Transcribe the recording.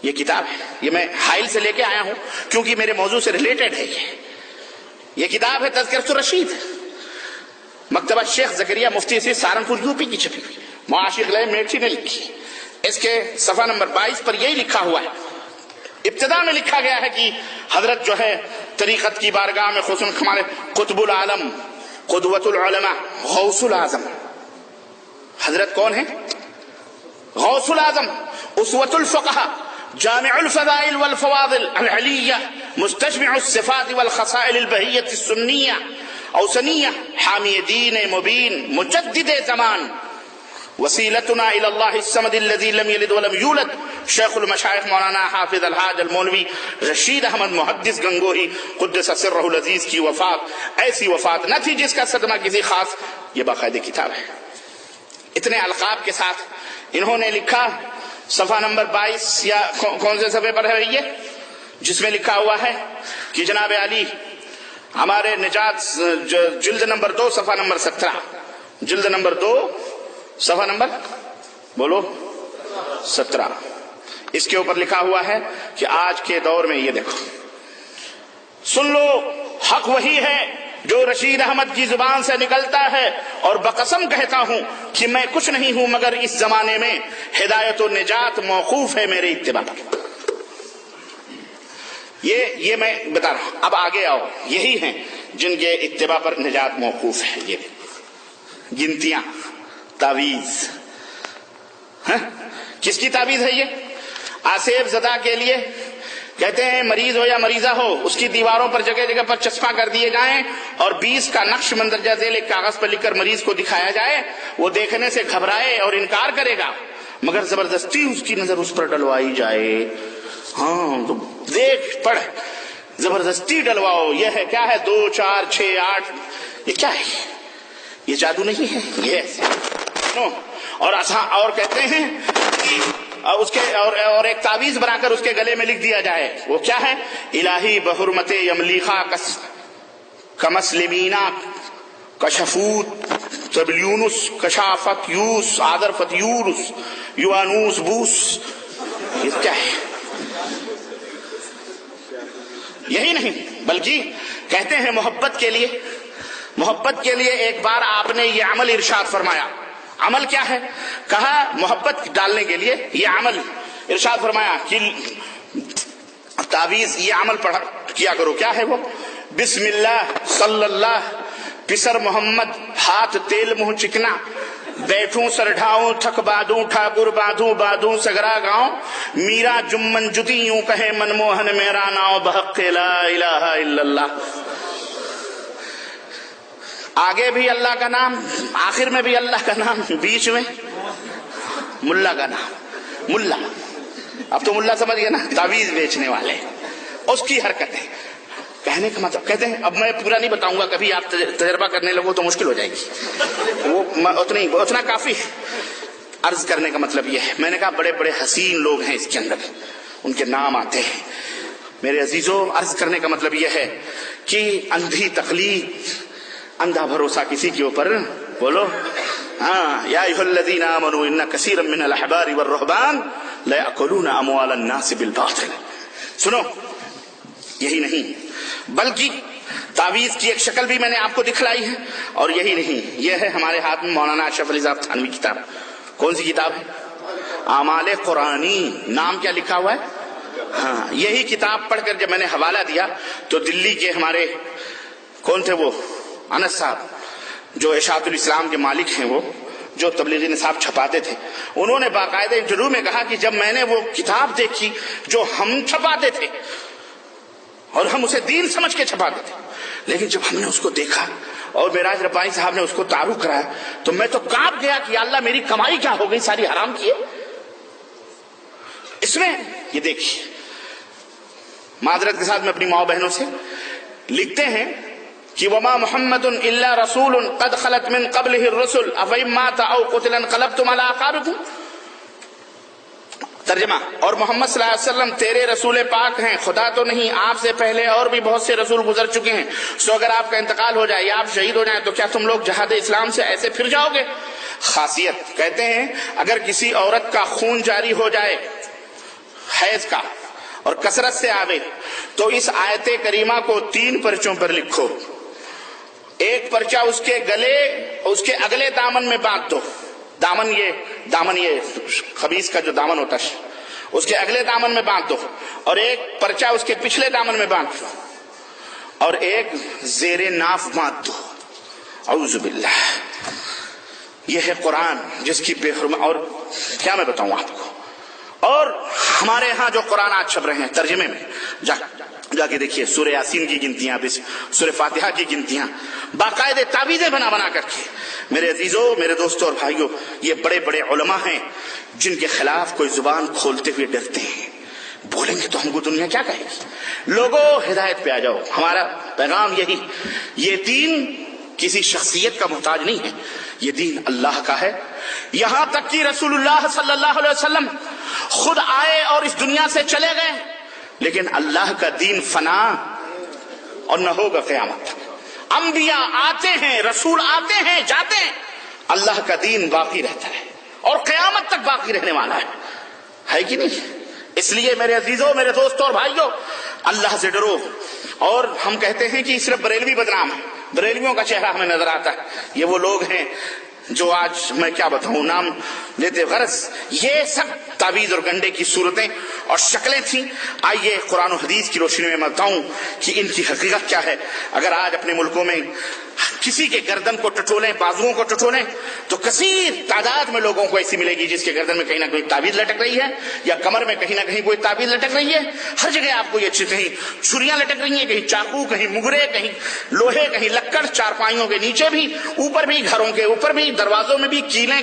یہ کتاب ہے، یہ میں حائل سے لے کے آیا ہوں کیونکہ میرے موضوع سے ریلیٹڈ ہے۔ یہ کتاب ہے تذکرۃ الرشید، مکتبہ شیخ زکریا مفتی سے سہارنپور یو پی کی چھپی ہوئی، معاشق لئے میٹھی نے لکھی۔ اس کے صفحہ نمبر 22 پر یہی لکھا ہوا ہے، ابتدا میں لکھا گیا ہے کہ حضرت جو ہے طریقت کی بارگاہ میں خصوصاً ہمارے قطب العالم، قدوۃ العلماء، غوث الاعظم۔ حضرت کون ہیں؟ غوث الاعظم، اسوۃ الفقہاء، جامع الفضائل والفواضل العلیہ، مستجمع الصفات والخصائل البہیۃ السنیہ اوسنیہ، حامی دین مبین، مجدد زمان، وسیلتنا الی اللہ الصمد الذی لم یلد ولم یولد، شیخ المشائخ مولانا حافظ الحاج المولوی رشید احمد محدث گنگوہی قدس سرہ العزیز کی وفات ایسی وفات نہ تھی جس کا صدمہ کسی خاص۔ یہ باقاعدہ کتاب ہے، اتنے القاب کے ساتھ انہوں نے لکھا۔ صفحہ نمبر 22 یا کون سے صفحے پر ہے یہ، جس میں لکھا ہوا ہے کہ جناب علی ہمارے نجات، جلد نمبر 2 صفحہ نمبر 17، جلد نمبر 2 صفحہ نمبر بولو 17، اس کے اوپر لکھا ہوا ہے کہ آج کے دور میں یہ دیکھو، سن لو حق وہی ہے جو رشید احمد کی زبان سے نکلتا ہے، اور بقسم کہتا ہوں کہ میں کچھ نہیں ہوں مگر اس زمانے میں ہدایت و نجات موقوف ہے میرے اتباع پر۔ یہ میں بتا رہا ہوں۔ اب آگے آؤ، یہی ہیں جن کے اتباع پر نجات موقوف ہے۔ یہ گنتیاں، تعویذ، کس کی تعویذ ہے یہ؟ آصف زدہ کے لیے کہتے ہیں مریض ہو یا مریضہ ہو اس کی دیواروں پر جگہ جگہ پر چسپاں کر دیے جائیں اور 20 کا نقش مندرجہ ذیل ایک کاغذ پر لکھ کر مریض کو دکھایا جائے، وہ دیکھنے سے گھبرائے اور انکار کرے گا، مگر زبردستی اس کی نظر اس پر ڈلوائی جائے، ہاں تو دیکھ پڑھ زبردستی ڈلواؤ۔ یہ ہے کیا ہے؟ 2 4 6 8، یہ کیا ہے؟ یہ جادو نہیں ہے، یہ ایسے اور کہتے ہیں اس کے اور ایک تعویذ بنا کر اس کے گلے میں لکھ دیا جائے، وہ کیا ہے؟ الہی بحرمت یملیخا کمسلمینا کشفوت تبلیونس کشافت یوس آدرفت یورس یوانوس بوس۔ یہ کیا ہے؟ یہی نہیں بلکہ کہتے ہیں محبت کے لیے ایک بار آپ نے یہ عمل ارشاد فرمایا۔ عمل کیا ہے؟ کہا محبت ڈالنے کے لیے یہ عمل ارشاد فرمایا کہ تعویذ یہ عمل پڑھا کیا کرو۔ کیا ہے وہ؟ بسم اللہ صلی اللہ پسر محمد ہاتھ تیل منہ چکنا، بیٹھوں سر ڈھاؤں تھک بادوں ٹھاکر بادوں بادوں سگرا گاؤں، میرا جمن جتی یوں کہے منموہن میرا ناؤ بحق لا الہ الا اللہ۔ آگے بھی اللہ کا نام، آخر میں بھی اللہ کا نام، بیچ میں ملا کا نام۔ ملا، اب تو ملا سمجھ گئے نا، تعویذ بیچنے والے، اس کی حرکتیں۔ کہنے کا مطلب کہتے ہیں، اب میں پورا نہیں بتاؤں گا، کبھی آپ تجربہ کرنے لگو تو مشکل ہو جائے گی، وہ اتنا کافی۔ عرض کرنے کا مطلب یہ ہے، میں نے کہا بڑے بڑے حسین لوگ ہیں اس کے اندر، ان کے نام آتے ہیں۔ میرے عزیزوں، عرض کرنے کا مطلب یہ ہے کہ اندھی تقلید، اندھا بھروسہ کسی کے اوپر، بولو ہاں، یا ایھا الذین آمنوا ان کثیرا من الاحبار والرہبان لیأکلون اموال الناس بالباطل۔ سنو، یہی نہیں بلکہ تعویذ کی ایک شکل بھی میں نے آپ کو دکھلائی ہے، اور یہی نہیں، یہ ہے ہمارے ہاتھ میں مولانا اشرف علی صاحب تھانوی کتاب۔ کون سی کتاب ہے؟ اعمال قرآنی، نام کیا لکھا ہوا ہے؟ ہاں، یہی کتاب پڑھ کر جب میں نے حوالہ دیا تو دلی کے ہمارے کون تھے وہ، انس صاحب جو اشاعت الاسلام کے مالک ہیں، وہ جو تبلیغی نصاب چھپاتے تھے، انہوں نے باقاعدہ انٹرویو میں کہا کہ جب میں نے وہ کتاب دیکھی جو ہم چھپاتے تھے اور ہم اسے دین سمجھ کے چھپاتے تھے، لیکن جب ہم نے اس کو دیکھا اور معراج ربانی صاحب نے اس کو تعارف کرایا تو میں تو کانپ گیا کہ یا اللہ میری کمائی کیا ہو گئی، ساری حرام کی ہے اس میں۔ یہ دیکھیے، معذرت کے ساتھ میں اپنی ماں بہنوں سے، لکھتے ہیں کہ وما محمد الا رسول قد خلت من قبله الرسل افإن مات او قتل انقلبتم على اعقابكم۔ ترجمہ، اور محمد صلی اللہ علیہ وسلم تیرے رسول پاک ہیں، خدا تو نہیں، آپ سے پہلے اور بھی بہت سے رسول گزر چکے ہیں، سو اگر آپ کا انتقال ہو جائے یا آپ شہید ہو جائیں تو کیا تم لوگ جہاد اسلام سے ایسے پھر جاؤ گے؟ خاصیت، کہتے ہیں اگر کسی عورت کا خون جاری ہو جائے حیض کا اور کثرت سے آوے تو اس آیت کریمہ کو 3 پرچوں پر لکھو. ایک پرچہ اس کے گلے اس کے اگلے دامن میں باندھ دو. دامن یہ خبیث کا جو دامن ہوتا ہے اس کے اگلے دامن میں باندھ دو, اور ایک پرچہ اس کے پچھلے دامن میں باندھ دو, اور ایک زیر ناف باندھ دو. اعوذ باللہ. یہ ہے قرآن جس کی بے حرمت. اور کیا میں بتاؤں آپ کو, اور ہمارے ہاں جو قرآن آج چھپ رہے ہیں ترجمے میں جا کے دیکھیے, سورہ یاسین کی گنتیاں, سورہ فاتحہ کی گنتیاں, باقاعدے تعویذیں بنا بنا کر کے. میرے عزیزوں, میرے دوستوں اور بھائیوں, یہ بڑے بڑے علماء ہیں جن کے خلاف کوئی زبان کھولتے ہوئے ڈرتے ہیں. بولیں گے تو ہم کو دنیا کیا کہے گی. لوگوں ہدایت پہ آ جاؤ. ہمارا پیغام یہی, یہ دین کسی شخصیت کا محتاج نہیں ہے, یہ دین اللہ کا ہے. یہاں تک کہ رسول اللہ صلی اللہ علیہ وسلم خود آئے اور اس دنیا سے چلے گئے, لیکن اللہ کا دین فنا اور نہ ہوگا قیامت تک. انبیاء آتے ہیں, رسول آتے ہیں, جاتے ہیں, اللہ کا دین باقی رہتا ہے اور قیامت تک باقی رہنے والا ہے کہ نہیں. اس لیے میرے عزیزوں, میرے دوستوں اور بھائیوں, اللہ سے ڈرو. اور ہم کہتے ہیں کہ صرف بریلوی بدنام ہے, بریلویوں کا چہرہ ہمیں نظر آتا ہے. یہ وہ لوگ ہیں جو آج میں کیا بتاؤں نام لیتے غرض, یہ سب تعویذ اور گنڈے کی صورتیں اور شکلیں تھیں. آئیے قرآن و حدیث کی روشنی میں میں بتاؤں کہ ان کی حقیقت کیا ہے. اگر آج اپنے ملکوں میں کسی کے گردن کو ٹٹولیں, بازوؤں کو ٹٹولیں, تو کثیر تعداد میں لوگوں کو ایسی ملے گی جس کے گردن میں کہیں نہ کہیں تعویذ لٹک رہی ہے, یا کمر میں کہیں نہ کہیں کوئی تعویذ لٹک رہی ہے. ہر جگہ آپ کو یہ کہیں چھریاں لٹک رہی ہیں, کہیں چاقو, کہیں مگرے, کہیں لوہے, کہیں لکڑ, چارپائیوں کے نیچے بھی, اوپر بھی, گھروں کے اوپر بھی, دروازوں میں بھی کیلیں.